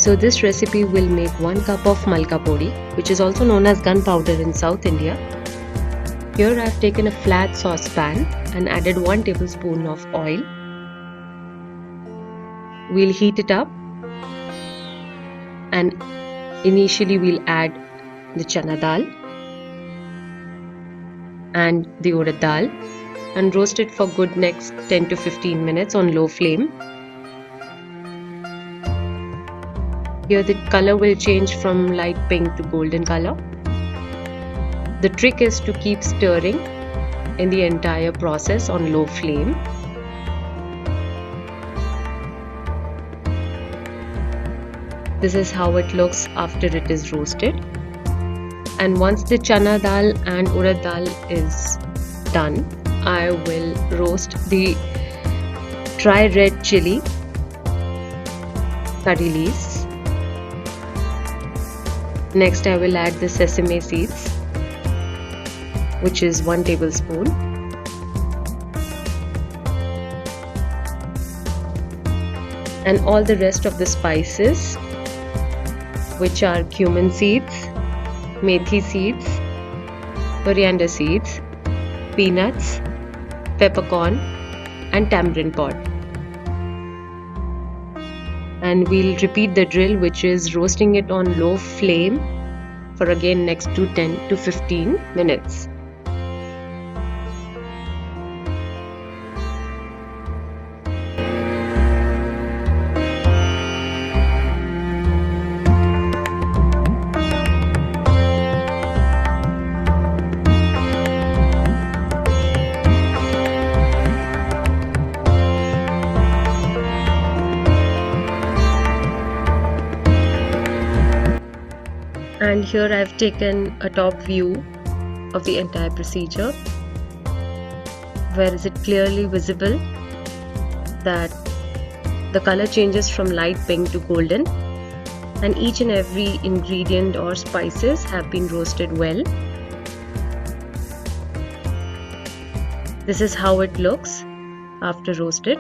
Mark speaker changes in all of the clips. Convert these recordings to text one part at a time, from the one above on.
Speaker 1: So this recipe will make 1 cup of Malgapodi, which is also known as gunpowder in South India. Here I have taken a flat saucepan and added 1 tablespoon of oil. We'll heat it up and initially we'll add the chana dal and the urad dal and roast it for good next 10 to 15 minutes on low flame. Here the color will change from light pink to golden color. The trick is to keep stirring in the entire process on low flame. This is how it looks after it is roasted. And once the chana dal and urad dal is done, I will roast the dry red chili curry leaves. Next I will add the sesame seeds, which is 1 tablespoon. And all the rest of the spices, which are cumin seeds, methi seeds, coriander seeds, peanuts, peppercorn and tamarind pod. And we'll repeat the drill, which is roasting it on low flame for again next to 10 to 15 minutes. And here I have taken a top view of the entire procedure, where is it clearly visible that the color changes from light pink to golden, and each and every ingredient or spices have been roasted well. This is how it looks after roasted.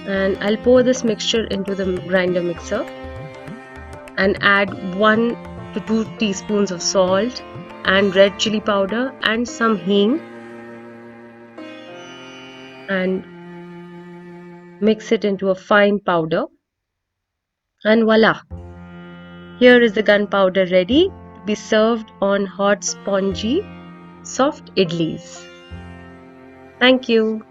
Speaker 1: And I'll pour this mixture into the grinder mixer and add 1 to 2 teaspoons of salt and red chili powder and some hing, and mix it into a fine powder. And voila! Here is the gunpowder ready to be served on hot spongy soft idlis. Thank you.